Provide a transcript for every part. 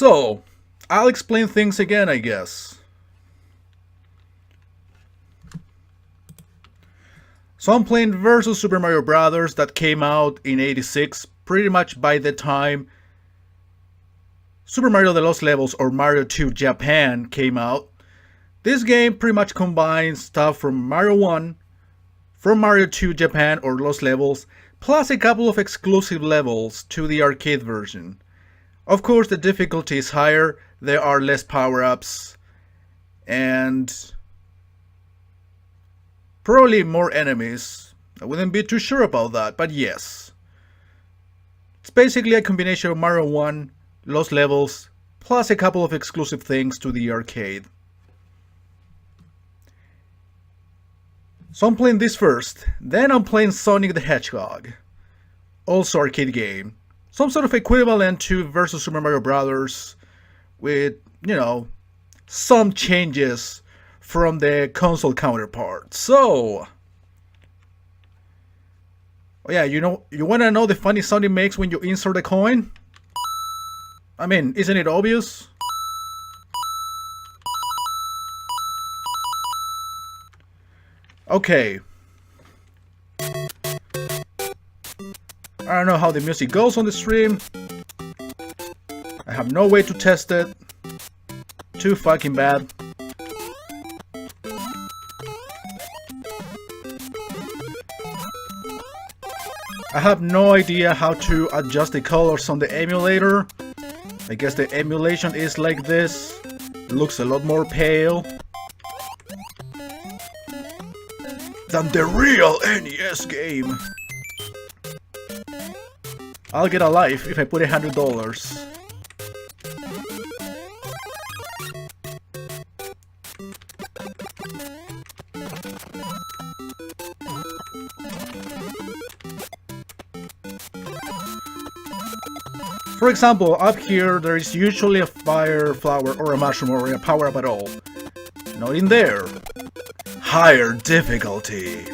So, I'll explain things again, I guess. So I'm playing versus Super Mario Brothers that came out in '86, pretty much by the time Super Mario The Lost Levels or Mario 2 Japan came out. This game pretty much combines stuff from Mario 1, from Mario 2 Japan or Lost Levels, plus a couple of exclusive levels to the arcade version. Of course, the difficulty is higher, there are less power-ups, and probably more enemies. I wouldn't be too sure about that, but yes. It's basically a combination of Mario 1, Lost Levels, plus a couple of exclusive things to the arcade. So I'm playing this first, then I'm playing Sonic the Hedgehog. Also arcade game. Some sort of equivalent to versus Super Mario Brothers with, some changes from the console counterpart. So, oh yeah, you wanna know the funny sound it makes when you insert a coin? I mean, isn't it obvious? Okay. I don't know how the music goes on the stream. I have no way to test it. Too fucking bad. I have no idea how to adjust the colors on the emulator. I guess the emulation is like this. It looks a lot more pale than the real NES game. I'll get a life if I put $100. For example, up here there is usually a fire flower or a mushroom or a power-up at all. Not in there. Higher difficulty.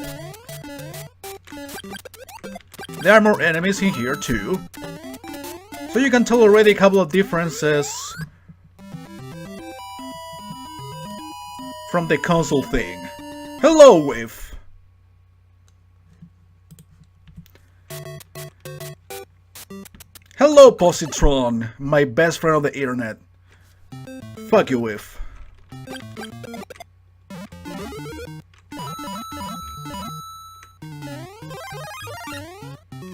There are more enemies in here too. So you can tell already a couple of differences from the console thing. Hello, Whiff! Hello, Positron, my best friend on the internet. Fuck you, Whiff.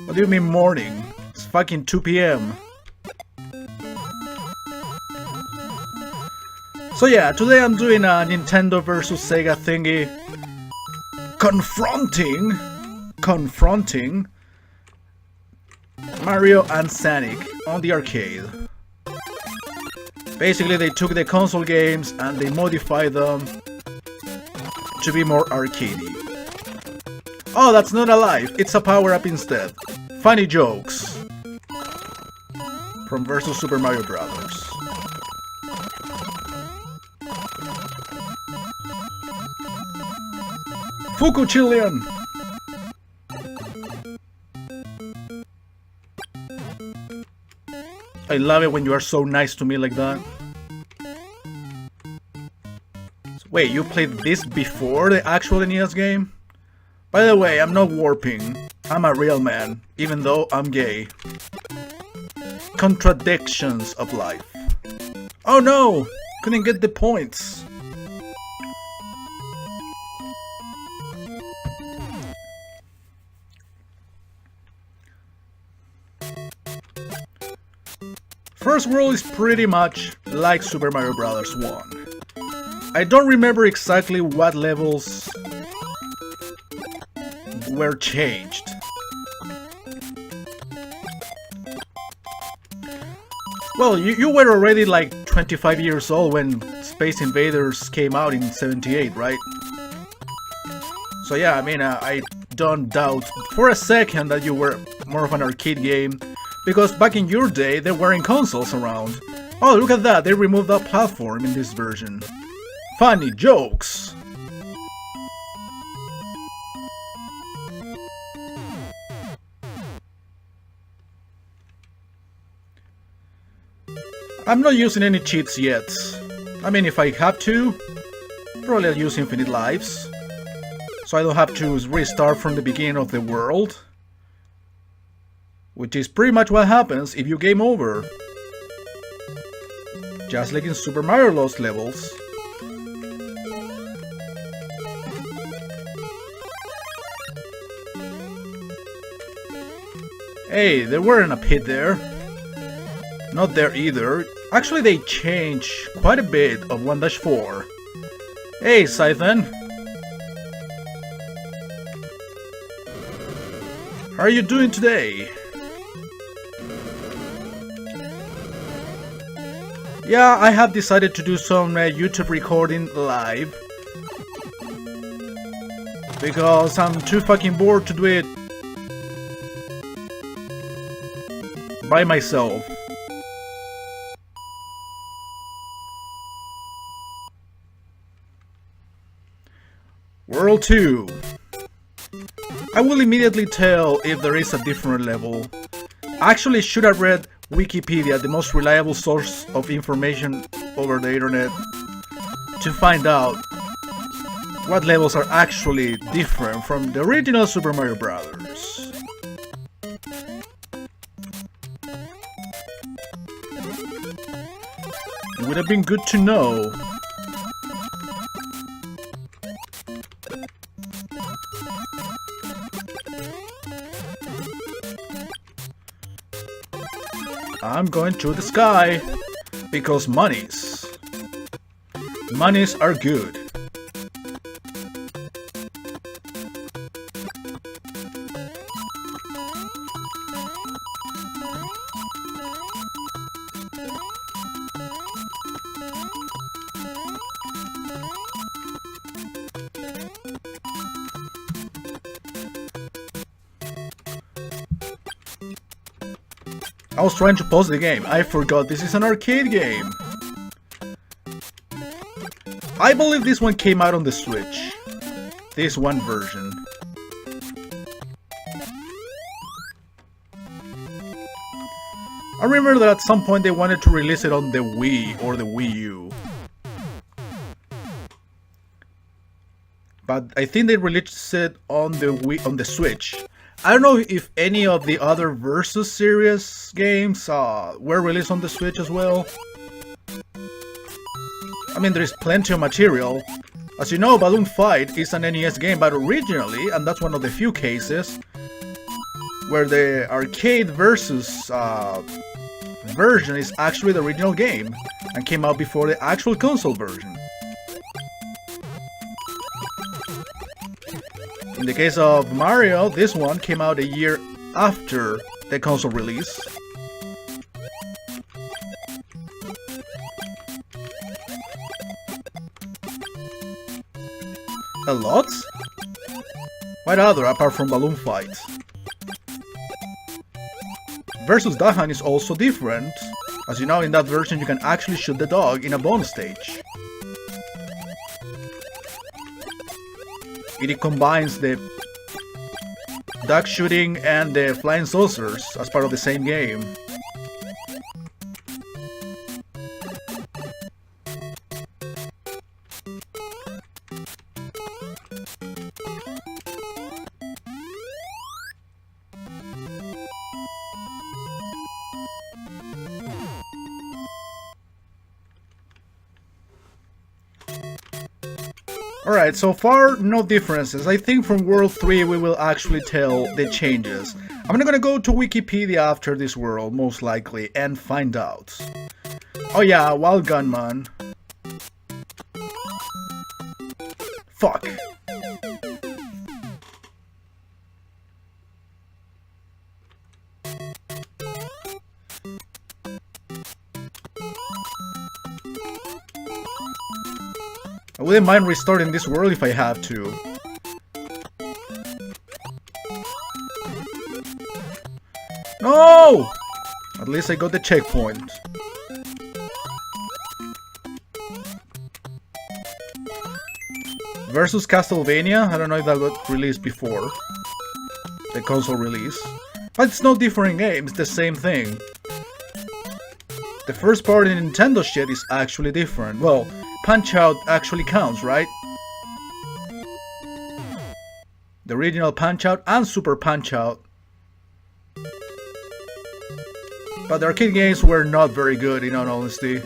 What do you mean morning? It's fucking 2 p.m. So yeah, today I'm doing a Nintendo versus Sega thingy. Confronting Mario and Sonic on the arcade. Basically they took the console games and they modified them to be more arcadey. Oh, that's not a life, it's a power-up instead. Funny jokes from versus Super Mario Brothers. Fuku Chilean! I love it when you are so nice to me like that. Wait, you played this before the actual NES game? By the way, I'm not warping. I'm a real man, even though I'm gay. Contradictions of life. Oh no! Couldn't get the points. First world is pretty much like Super Mario Bros. 1. I don't remember exactly what levels were changed. Well, you were already like 25 years old when Space Invaders came out in '78, right? So yeah, I mean, I don't doubt for a second that you were more of an arcade game, because back in your day there weren't consoles around. Oh, look at that, they removed that platform in this version. Funny jokes! I'm not using any cheats yet. I mean, if I have to, probably I'll use infinite lives, so I don't have to restart from the beginning of the world, which is pretty much what happens if you game over, just like in Super Mario Lost Levels. Hey, there weren't a pit there. Not there either. Actually, they changed quite a bit of 1-4. Hey, Scythen. How are you doing today? Yeah, I have decided to do some YouTube recording live, because I'm too fucking bored to do it by myself. World 2. I will immediately tell if there is a different level. Actually, should have read Wikipedia, the most reliable source of information over the internet, to find out what levels are actually different from the original Super Mario Brothers. It would have been good to know. I'm going to the sky, because monies are good. I was trying to pause the game. I forgot this is an arcade game. I believe this one came out on the Switch. This one version. I remember that at some point they wanted to release it on the Wii or the Wii U. But I think they released it on the Switch. I don't know if any of the other Versus series games were released on the Switch as well. I mean, there is plenty of material. As you know, Balloon Fight is an NES game, but originally, and that's one of the few cases, where the arcade Versus version is actually the original game, and came out before the actual console version. In the case of Mario, this one came out a year after the console release. A lot? What other apart from Balloon Fight? Versus Dahan is also different. As you know, in that version you can actually shoot the dog in a bonus stage. It combines the duck shooting and the flying saucers as part of the same game. Alright, so far no differences. I think from World 3 we will actually tell the changes. I'm not gonna go to Wikipedia after this world, most likely, and find out. Oh yeah, Wild Gunman. Fuck. I wouldn't mind restarting this world if I have to. No! At least I got the checkpoint. Versus Castlevania, I don't know if that got released before the console release. But it's no different game, it's the same thing. The first part in Nintendo shit is actually different. Well, Punch-Out actually counts, right? The original Punch-Out and Super Punch-Out. But the arcade games were not very good, in all honesty.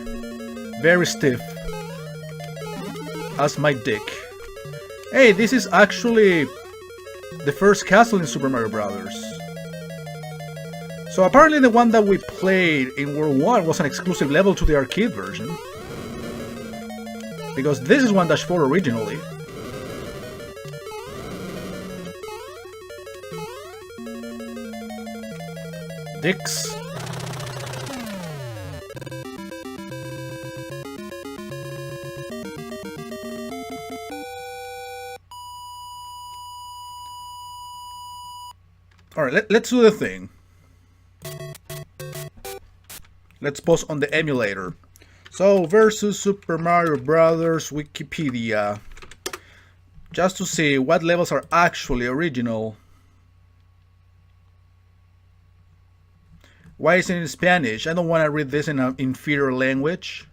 Very stiff. As my dick. Hey, this is actually the first castle in Super Mario Brothers. So apparently the one that we played in World 1 was an exclusive level to the arcade version. Because this is 1-4 originally. Dicks. Alright, let's do the thing. Let's pause on the emulator. So, versus Super Mario Brothers Wikipedia. Just to see what levels are actually original. Why is it in Spanish? I don't want to read this in an inferior language.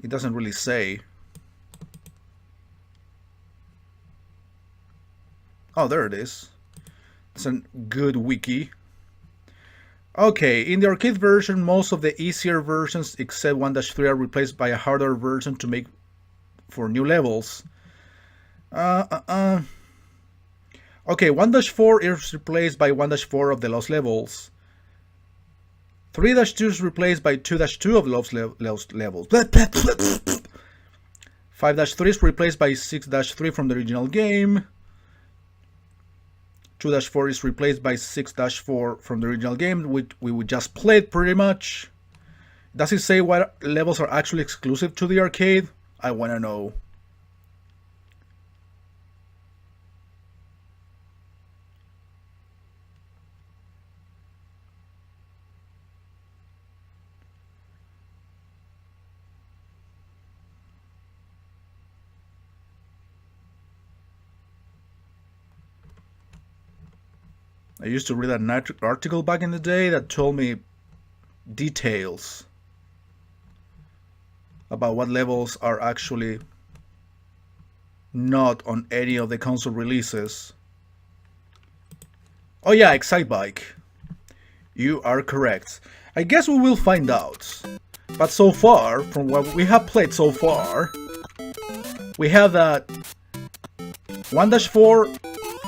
It doesn't really say. Oh, there it is. It's a good wiki. Okay, in the arcade version, most of the easier versions except 1-3 are replaced by a harder version to make for new levels. Okay, 1-4 is replaced by 1-4 of the Lost Levels. 3-2 is replaced by 2-2 of Lost Levels. 5-3 is replaced by 6-3 from the original game. 2-4 is replaced by 6-4 from the original game, which we just played pretty much. Does it say what levels are actually exclusive to the arcade? I wanna know. I used to read an article back in the day that told me details about what levels are actually not on any of the console releases. Oh yeah, Excitebike. You are correct. I guess we will find out. But so far, from what we have played so far, we have that 1-4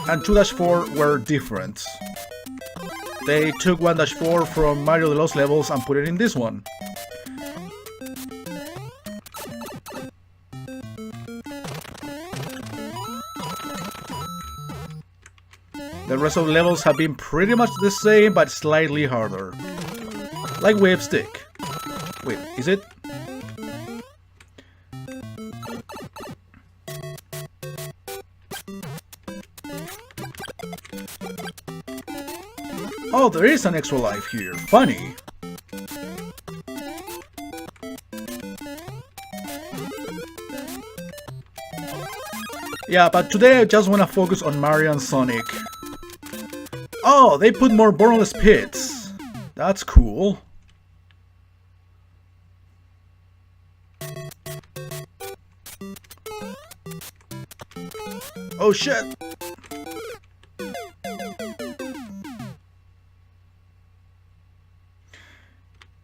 and 2-4 were different. They took 1-4 from Mario the Lost Levels and put it in this one. The rest of the levels have been pretty much the same, but slightly harder. Like Wave Stick. Wait, is it? Oh, there is an extra life here. Funny. Yeah, but today I just want to focus on Mario and Sonic. Oh, they put more bottomless pits. That's cool. Oh shit!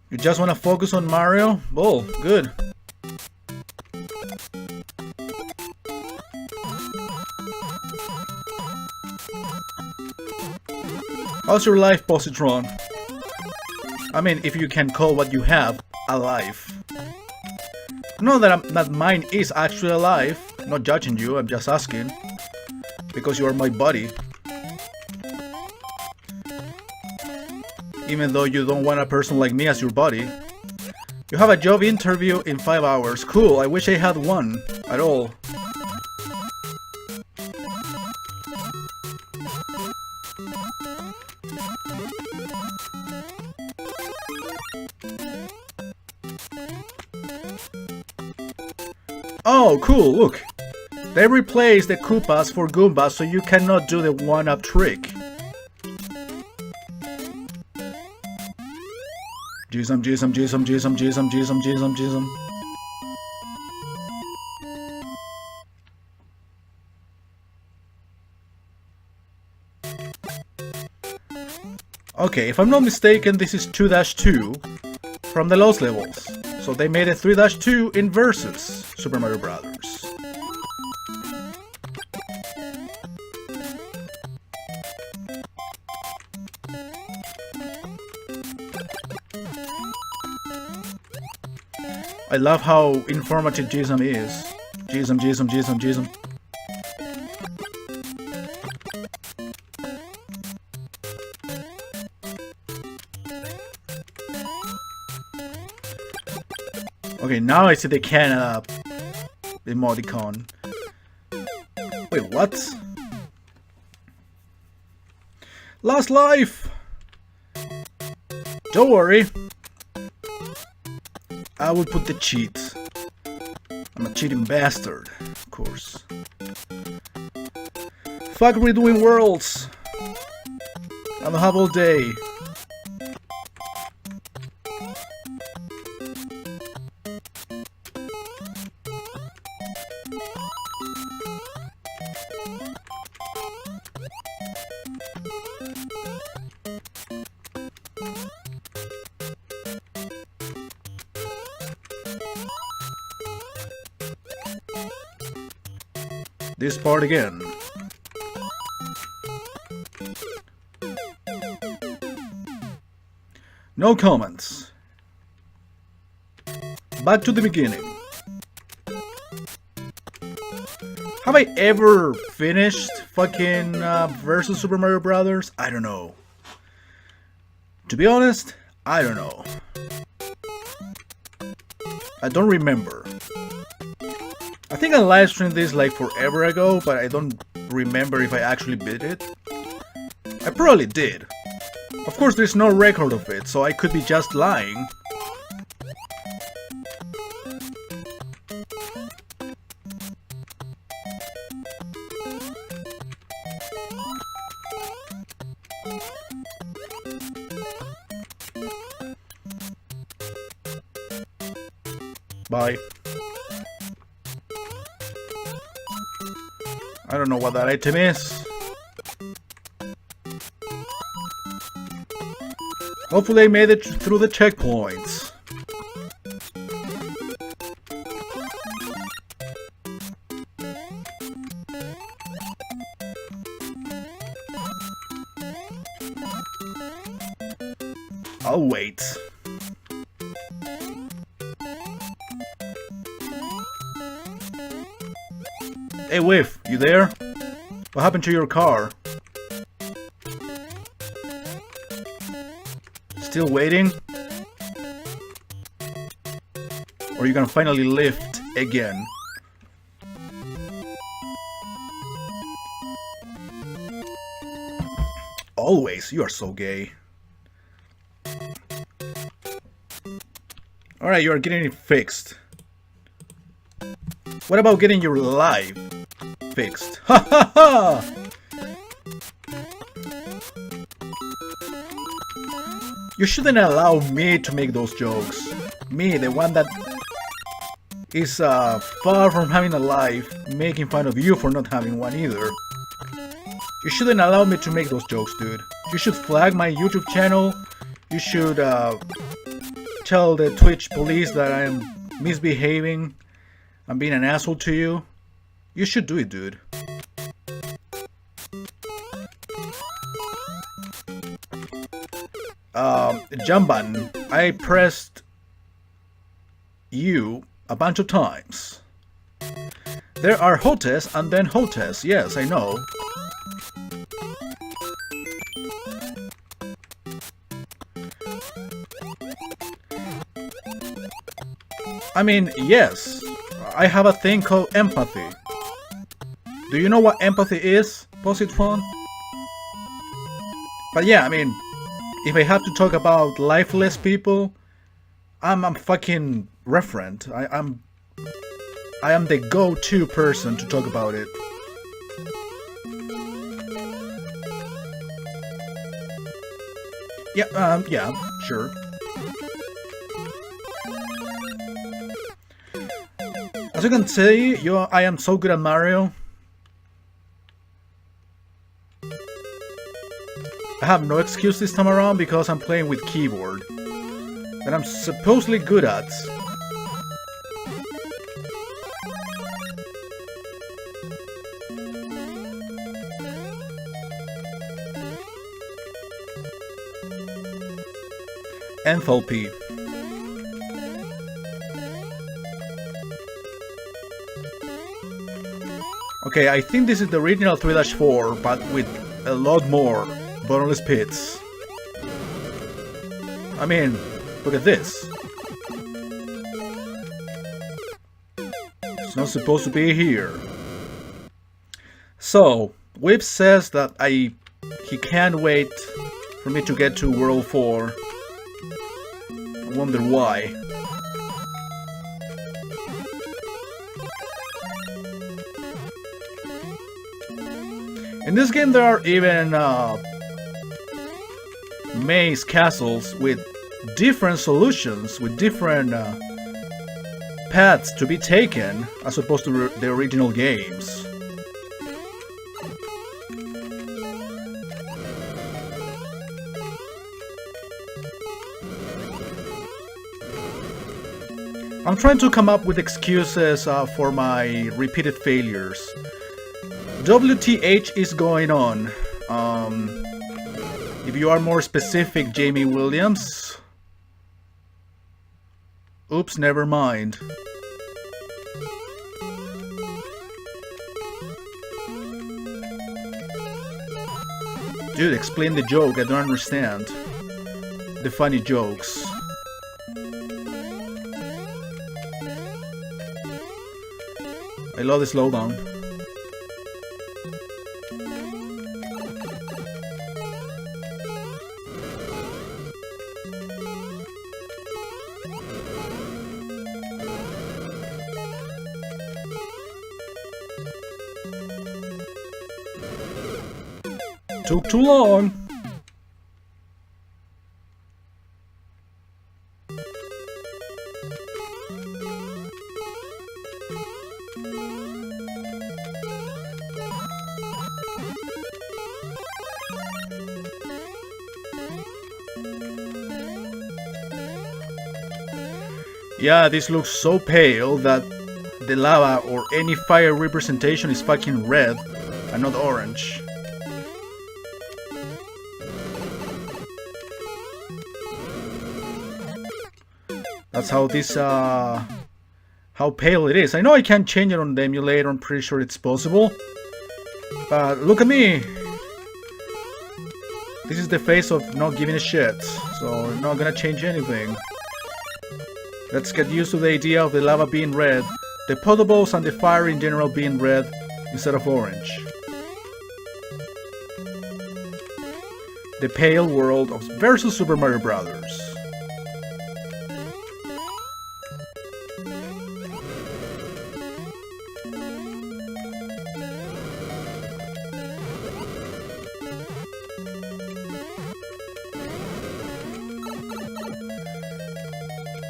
You just want to focus on Mario? Oh, good. How's your life, Positron? I mean, if you can call what you have a life. Not that mine is actually alive. I'm not judging you, I'm just asking. Because you are my buddy. Even though you don't want a person like me as your buddy. You have a job interview in 5 hours. Cool, I wish I had one at all. Oh, cool, look. They replaced the Koopas for Goombas so you cannot do the one-up trick. Jism, jism, jism, jism, jism, jism, jism, jism. Okay, if I'm not mistaken, this is 2-2 from the Lost levels. So they made a 3-2 in Versus Super Mario Brothers. I love how informative Jism is. Jism, Jism, Jism, Jism. Okay, now I see the Canada emoticon. Wait, what? Last life! Don't worry. I will put the cheat. I'm a cheating bastard, of course. Fuck redoing worlds. I don't have all day. This part again. No comments. Back to the beginning. Have I ever finished fucking Versus Super Mario Brothers? I don't know. To be honest, I don't know. I don't remember. I think I live streamed this like forever ago, but I don't remember if I actually beat it. I probably did. Of course, there's no record of it, so I could be just lying. Bye. I don't know what that item is. Hopefully I made it through the checkpoints. I'll wait. Hey Whiff, you there? What happened to your car? Still waiting? Or are you gonna finally lift again? Always, you are so gay. Alright, you are getting it fixed. What about getting your life fixed? Ha ha ha! You shouldn't allow me to make those jokes. Me, the one that is far from having a life, making fun of you for not having one either. You shouldn't allow me to make those jokes, dude. You should flag my YouTube channel. You should tell the Twitch police that I am misbehaving. I'm being an asshole to you. You should do it, dude. Jump button. I pressed U a bunch of times. There are hotes and then hotes. Yes, I know. I mean, yes. I have a thing called empathy. Do you know what empathy is, Positron? But yeah, I mean, if I have to talk about lifeless people, I'm a fucking referent. I'm I am the go-to person to talk about it. Yeah, sure. As you can see, I am so good at Mario. I have no excuse this time around because I'm playing with keyboard that I'm supposedly good at. Enthalpy. Okay, I think this is the original 3-4, but with a lot more bottomless pits. I mean, look at this. It's not supposed to be here. So, Whip says that he can't wait for me to get to World 4. I wonder why. In this game there are even maze castles with different solutions, with different paths to be taken as opposed to the original games. I'm trying to come up with excuses for my repeated failures. WTH is going on. If you are more specific, Jamie Williams. Oops, never mind. Dude, explain the joke, I don't understand. The funny jokes. I love the slowdown. Took too long. Yeah, this looks so pale that the lava or any fire representation is fucking red and not orange. That's how this, how pale it is. I know I can't change it on the emulator, I'm pretty sure it's possible. But look at me! This is the face of not giving a shit, so I'm not gonna change anything. Let's get used to the idea of the lava being red, the potables and the fire in general being red instead of orange. The pale world of versus Super Mario Brothers.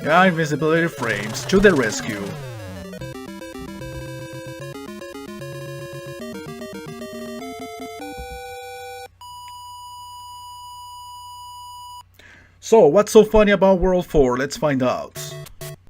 Yeah, invisibility frames to the rescue. So, what's so funny about World 4? Let's find out.